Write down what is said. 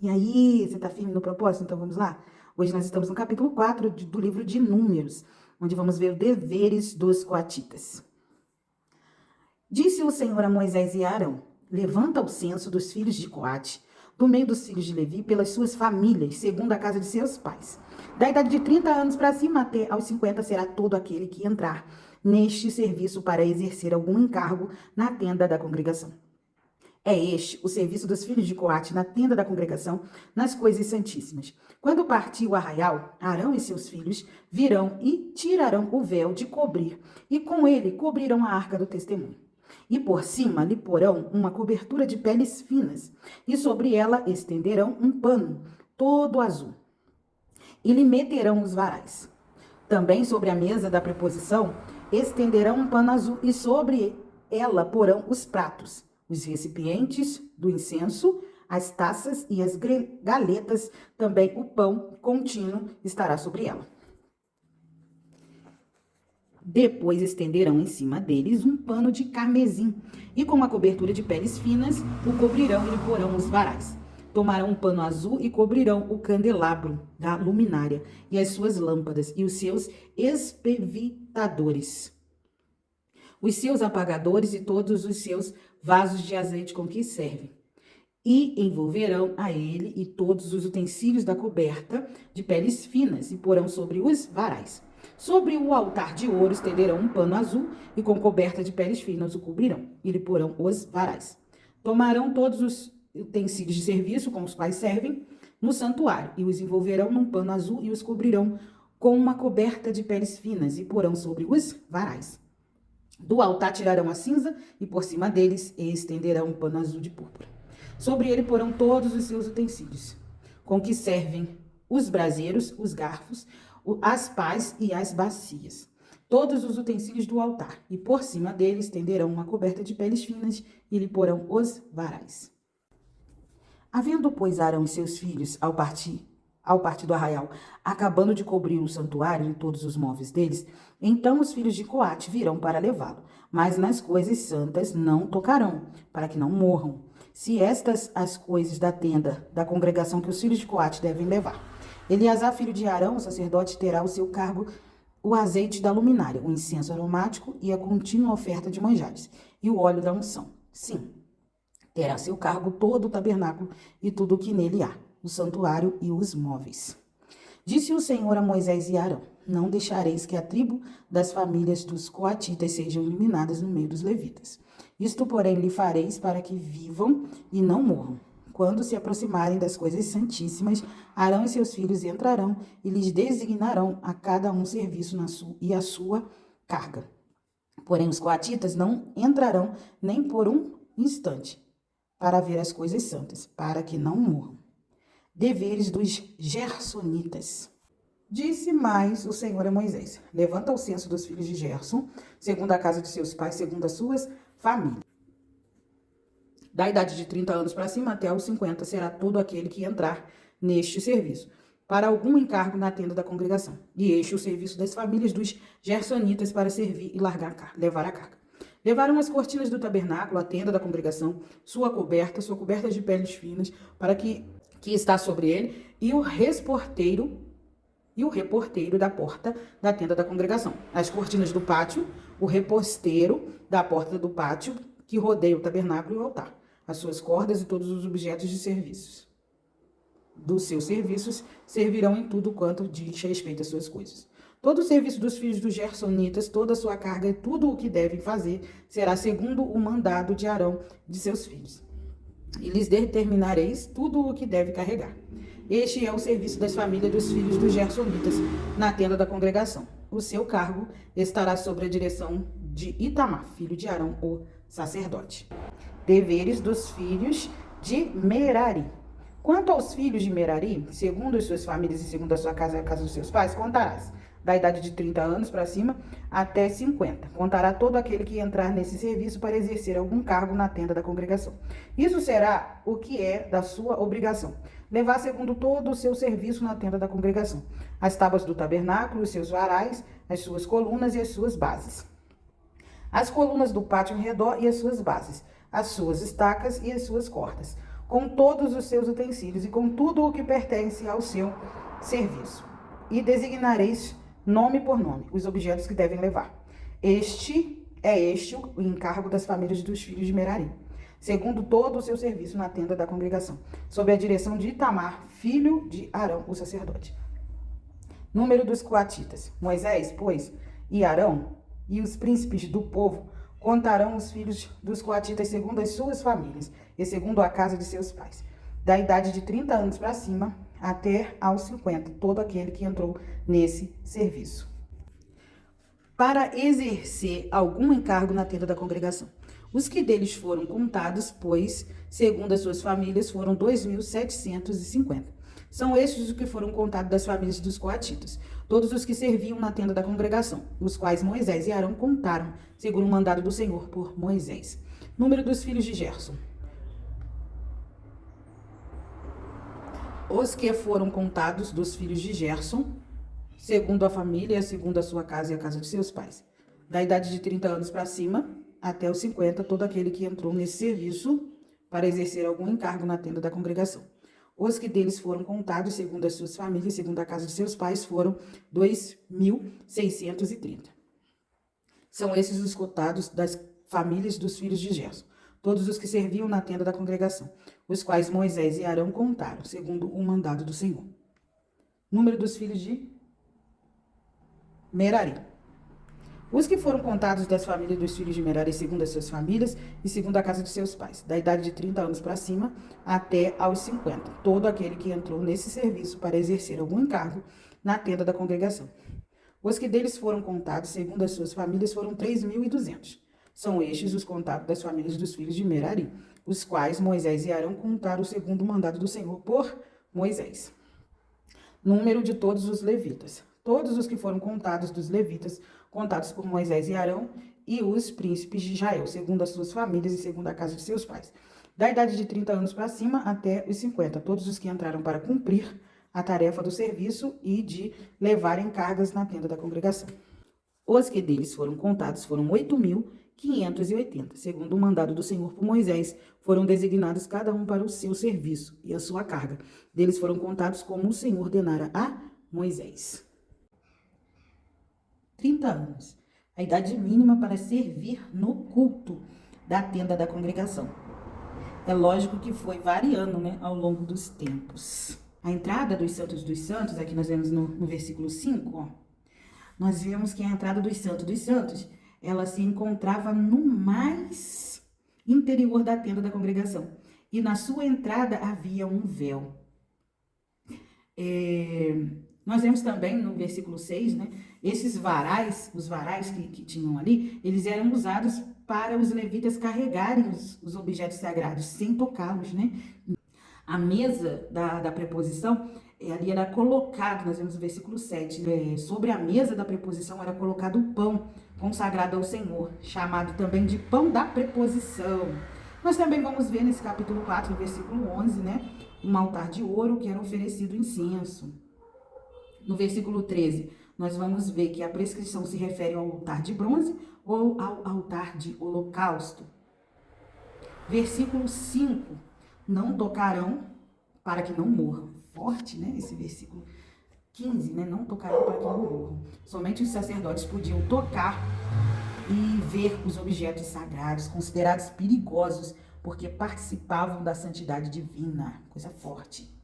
E aí, você está firme no propósito? Então vamos lá? Hoje nós estamos no capítulo 4 do livro de Números, onde vamos ver os deveres dos coatitas. Disse o Senhor a Moisés e a Arão: levanta o censo dos filhos de Coate, do meio dos filhos de Levi, pelas suas famílias, segundo a casa de seus pais. Da idade de 30 anos para cima até aos 50 será todo aquele que entrar neste serviço para exercer algum encargo na tenda da congregação. É este o serviço dos filhos de Coate na tenda da congregação, nas coisas santíssimas. Quando partir o arraial, Arão e seus filhos virão e tirarão o véu de cobrir, e com ele cobrirão a arca do testemunho. E por cima lhe porão uma cobertura de peles finas, e sobre ela estenderão um pano todo azul, e lhe meterão os varais. Também sobre a mesa da preposição estenderão um pano azul, e sobre ela porão os pratos, os recipientes do incenso, as taças e as galetas, também o pão contínuo estará sobre ela. Depois estenderão em cima deles um pano de carmesim, e com uma cobertura de peles finas o cobrirão e lhe porão os varais. Tomarão um pano azul e cobrirão o candelabro da luminária, e as suas lâmpadas, e os seus espevitadores, os seus apagadores e todos os seus vasos de azeite com que servem. E envolverão a ele e todos os utensílios da coberta de peles finas, e porão sobre os varais. Sobre o altar de ouro estenderão um pano azul, e com coberta de peles finas o cobrirão, e lhe porão os varais. Tomarão todos os utensílios de serviço com os quais servem no santuário, e os envolverão num pano azul, e os cobrirão com uma coberta de peles finas, e porão sobre os varais. Do altar tirarão a cinza, e por cima deles estenderão um pano azul de púrpura. Sobre ele porão todos os seus utensílios, com que servem os braseiros, os garfos, as pás e as bacias. Todos os utensílios do altar, e por cima dele estenderão uma coberta de peles finas, e lhe porão os varais. Havendo, pois, Arão e seus filhos, ao partir do arraial, acabando de cobrir o santuário e todos os móveis deles, então os filhos de Coate virão para levá-lo, mas nas coisas santas não tocarão, para que não morram. Se estas as coisas da tenda da congregação que os filhos de Coate devem levar. Eleazar, filho de Arão, o sacerdote, terá o seu cargo o azeite da luminária, o incenso aromático e a contínua oferta de manjares, e o óleo da unção. Sim, terá a seu cargo todo o tabernáculo e tudo o que nele há, o santuário e os móveis. Disse o Senhor a Moisés e a Arão: não deixareis que a tribo das famílias dos coatitas sejam eliminadas no meio dos levitas. Isto, porém, lhe fareis para que vivam e não morram. Quando se aproximarem das coisas santíssimas, Arão e seus filhos entrarão e lhes designarão a cada um serviço e a sua carga. Porém, os coatitas não entrarão nem por um instante para ver as coisas santas, para que não morram. Deveres dos Gersonitas. Disse mais o Senhor a Moisés: levanta o censo dos filhos de Gerson, segundo a casa de seus pais, segundo as suas famílias. Da idade de 30 anos para cima até aos 50 será todo aquele que entrar neste serviço, para algum encargo na tenda da congregação. E este é o serviço das famílias dos Gersonitas para servir e levar a carga. Levaram as cortinas do tabernáculo, a tenda da congregação, sua coberta de peles finas, para que está sobre ele, e o reporteiro da porta da tenda da congregação. As cortinas do pátio, o reposteiro da porta do pátio, que rodeia o tabernáculo e o altar. As suas cordas e todos os objetos de serviços. Dos seus serviços servirão em tudo quanto diz respeito às suas coisas. Todo o serviço dos filhos dos Gersonitas, toda a sua carga e tudo o que devem fazer, será segundo o mandado de Arão de seus filhos. E lhes determinareis tudo o que deve carregar. Este é o serviço das famílias dos filhos dos Gersonitas na tenda da congregação. O seu cargo estará sob a direção de Itamar, filho de Arão, o sacerdote. Deveres dos filhos de Merari. Quanto aos filhos de Merari, segundo as suas famílias e segundo a sua casa e a casa dos seus pais, contarás da idade de 30 anos para cima até 50. Contará todo aquele que entrar nesse serviço para exercer algum cargo na tenda da congregação. Isso será o que é da sua obrigação: levar segundo todo o seu serviço na tenda da congregação, as tábuas do tabernáculo, os seus varais, as suas colunas e as suas bases, as colunas do pátio em redor e as suas bases, as suas estacas e as suas cordas, com todos os seus utensílios e com tudo o que pertence ao seu serviço. E designareis nome por nome os objetos que devem levar. Este o encargo das famílias dos filhos de Merari, segundo todo o seu serviço na tenda da congregação, sob a direção de Itamar, filho de Arão, o sacerdote. Número dos coatitas. Moisés, pois, e Arão, e os príncipes do povo, contarão os filhos dos coatitas segundo as suas famílias, e segundo a casa de seus pais, da idade de 30 anos para cima, até aos 50, todo aquele que entrou nesse serviço, para exercer algum encargo na tenda da congregação. Os que deles foram contados, pois, segundo as suas famílias, foram 2.750. São estes os que foram contados das famílias dos coatitas, todos os que serviam na tenda da congregação, os quais Moisés e Arão contaram, segundo o mandado do Senhor por Moisés. Número dos filhos de Gerson. Os que foram contados dos filhos de Gerson, segundo a família, segundo a sua casa e a casa de seus pais, da idade de 30 anos para cima, até os 50, todo aquele que entrou nesse serviço para exercer algum encargo na tenda da congregação. Os que deles foram contados, segundo as suas famílias, segundo a casa de seus pais, foram 2.630. São esses os contados das famílias dos filhos de Gerson, todos os que serviam na tenda da congregação, os quais Moisés e Arão contaram, segundo o mandado do Senhor. Número dos filhos de Merari. Os que foram contados das famílias dos filhos de Merari, segundo as suas famílias e segundo a casa de seus pais, da idade de 30 anos para cima até aos 50, todo aquele que entrou nesse serviço para exercer algum encargo na tenda da congregação. Os que deles foram contados, segundo as suas famílias, foram 3.200. São estes os contados das famílias dos filhos de Merari, os quais Moisés e Arão contaram segundo o mandado do Senhor por Moisés. Número de todos os levitas. Todos os que foram contados dos levitas, contados por Moisés e Arão, e os príncipes de Israel, segundo as suas famílias e segundo a casa de seus pais, da idade de 30 anos para cima até os 50, todos os que entraram para cumprir a tarefa do serviço e de levarem cargas na tenda da congregação. Os que deles foram contados foram 8.580, segundo o mandado do Senhor por Moisés, foram designados cada um para o seu serviço e a sua carga. Deles foram contados como o Senhor ordenara a Moisés. 30 anos, a idade mínima para servir no culto da tenda da congregação. É lógico que foi variando, né, ao longo dos tempos. A entrada dos santos, aqui nós vemos no versículo 5, ó, nós vemos que a entrada dos santos, ela se encontrava no mais interior da tenda da congregação. E na sua entrada havia um véu. Nós vemos também no versículo 6, né? Esses varais, os varais que tinham ali, eles eram usados para os levitas carregarem os objetos sagrados, sem tocá-los, né? A mesa da preposição, ali era colocado, nós vemos no versículo 7, sobre a mesa da preposição era colocado o pão consagrado ao Senhor, chamado também de pão da preposição. Nós também vamos ver nesse capítulo 4, no versículo 11, né? Um altar de ouro que era oferecido incenso. No versículo 13, nós vamos ver que a prescrição se refere ao altar de bronze ou ao altar de holocausto. Versículo 5, não tocarão para que não morram. Forte, né? Esse versículo 15, né? Não tocarão para que não morram. Somente os sacerdotes podiam tocar e ver os objetos sagrados, considerados perigosos, porque participavam da santidade divina. Coisa forte.